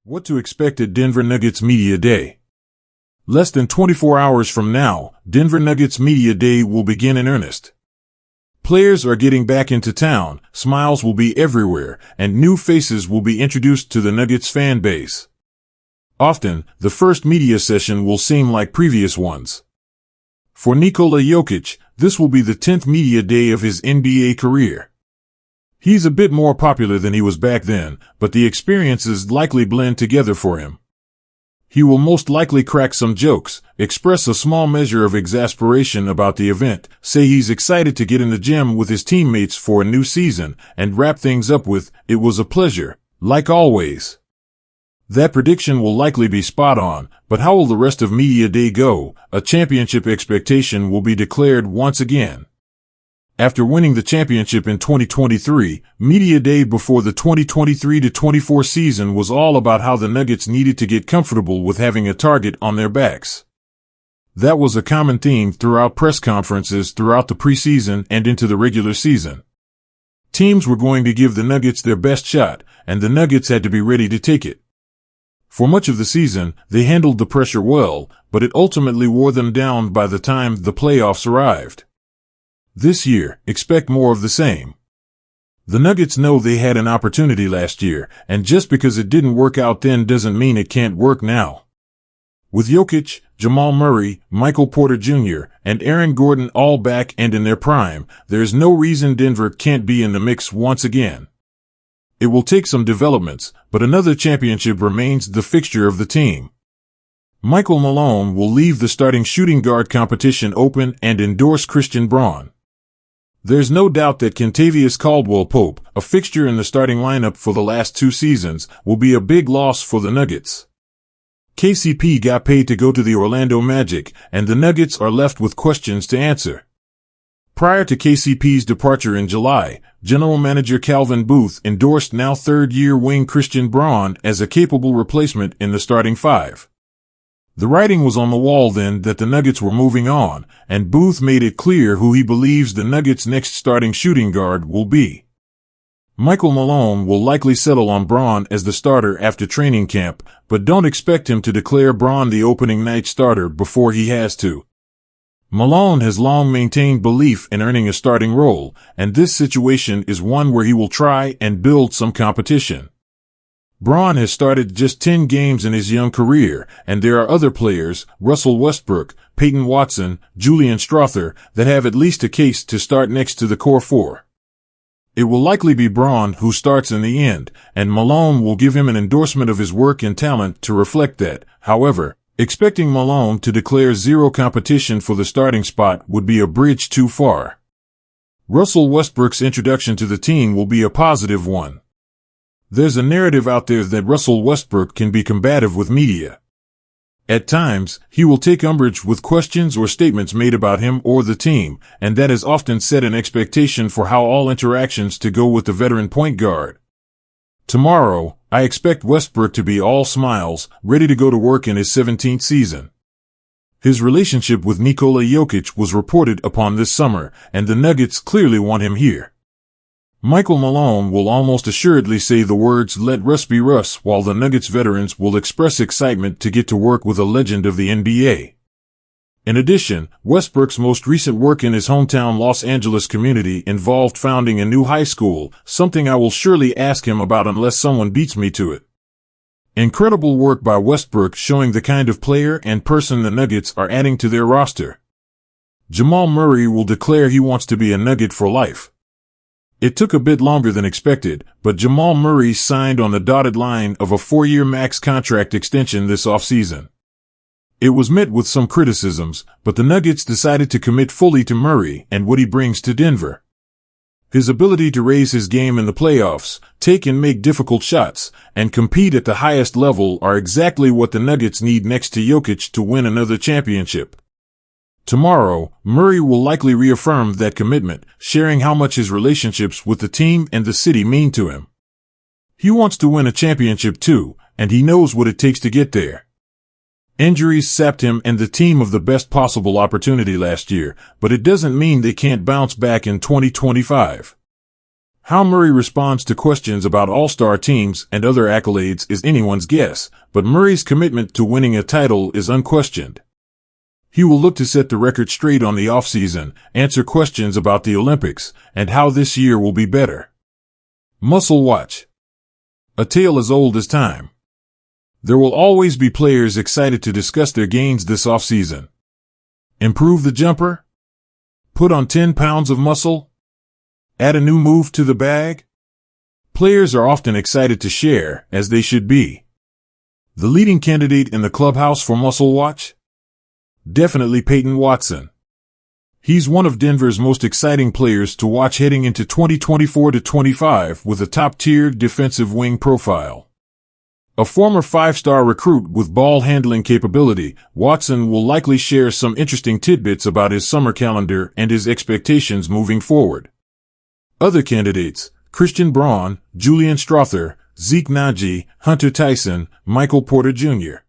What to expect at Denver Nuggets Media Day. Less than 24 hours from now, Denver Nuggets Media Day will begin in earnest. Players are getting back into town, smiles will be everywhere, and new faces will be introduced to the Nuggets fan base. Often, the first media session will seem like previous ones. For Nikola Jokic, this will be the 10th media day of his NBA career. He's a bit more popular than he was back then, but the experiences likely blend together for him. He will most likely crack some jokes, express a small measure of exasperation about the event, say he's excited to get in the gym with his teammates for a new season, and wrap things up with, "It was a pleasure, like always." That prediction will likely be spot on, but how will the rest of Media Day go? A championship expectation will be declared once again. After winning the championship in 2023, Media Day before the 2023-24 season was all about how the Nuggets needed to get comfortable with having a target on their backs. That was a common theme throughout press conferences throughout the preseason and into the regular season. Teams were going to give the Nuggets their best shot, and the Nuggets had to be ready to take it. For much of the season, they handled the pressure well, but it ultimately wore them down by the time the playoffs arrived. This year, expect more of the same. The Nuggets know they had an opportunity last year, and just because it didn't work out then doesn't mean it can't work now. With Jokic, Jamal Murray, Michael Porter Jr., and Aaron Gordon all back and in their prime, there's no reason Denver can't be in the mix once again. It will take some developments, but another championship remains the fixture of the team. Michael Malone will leave the starting shooting guard competition open and endorse Christian Braun. There's no doubt that Kentavious Caldwell-Pope, a fixture in the starting lineup for the last two seasons, will be a big loss for the Nuggets. KCP got paid to go to the Orlando Magic, and the Nuggets are left with questions to answer. Prior to KCP's departure in July, General Manager Calvin Booth endorsed now third-year wing Christian Braun as a capable replacement in the starting five. The writing was on the wall then that the Nuggets were moving on, and Booth made it clear who he believes the Nuggets' next starting shooting guard will be. Michael Malone will likely settle on Braun as the starter after training camp, but don't expect him to declare Braun the opening night starter before he has to. Malone has long maintained belief in earning a starting role, and this situation is one where he will try and build some competition. Braun has started just 10 games in his young career, and there are other players, Russell Westbrook, Peyton Watson, Julian Strawther, that have at least a case to start next to the core four. It will likely be Braun who starts in the end, and Malone will give him an endorsement of his work and talent to reflect that. However, expecting Malone to declare zero competition for the starting spot would be a bridge too far. Russell Westbrook's introduction to the team will be a positive one. There's a narrative out there that Russell Westbrook can be combative with media. At times, he will take umbrage with questions or statements made about him or the team, and that has often set an expectation for how all interactions to go with the veteran point guard. Tomorrow, I expect Westbrook to be all smiles, ready to go to work in his 17th season. His relationship with Nikola Jokic was reported upon this summer, and the Nuggets clearly want him here. Michael Malone will almost assuredly say the words "let Russ be Russ," while the Nuggets veterans will express excitement to get to work with a legend of the NBA. In addition, Westbrook's most recent work in his hometown Los Angeles community involved founding a new high school, something I will surely ask him about unless someone beats me to it. Incredible work by Westbrook showing the kind of player and person the Nuggets are adding to their roster. Jamal Murray will declare he wants to be a Nugget for life. It took a bit longer than expected, but Jamal Murray signed on the dotted line of a 4-year max contract extension this offseason. It was met with some criticisms, but the Nuggets decided to commit fully to Murray and what he brings to Denver. His ability to raise his game in the playoffs, take and make difficult shots, and compete at the highest level are exactly what the Nuggets need next to Jokic to win another championship. Tomorrow, Murray will likely reaffirm that commitment, sharing how much his relationships with the team and the city mean to him. He wants to win a championship too, and he knows what it takes to get there. Injuries sapped him and the team of the best possible opportunity last year, but it doesn't mean they can't bounce back in 2025. How Murray responds to questions about all-star teams and other accolades is anyone's guess, but Murray's commitment to winning a title is unquestioned. He will look to set the record straight on the offseason, answer questions about the Olympics, and how this year will be better. Muscle Watch. A tale as old as time. There will always be players excited to discuss their gains this offseason. Improve the jumper? Put on 10 pounds of muscle? Add a new move to the bag? Players are often excited to share, as they should be. The leading candidate in the clubhouse for Muscle Watch? Definitely Peyton Watson. He's one of Denver's most exciting players to watch heading into 2024-25 with a top-tier defensive wing profile. A former 5-star recruit with ball-handling capability, Watson will likely share some interesting tidbits about his summer calendar and his expectations moving forward. Other candidates: Christian Braun, Julian Strother, Zeke Naji, Hunter Tyson, Michael Porter Jr.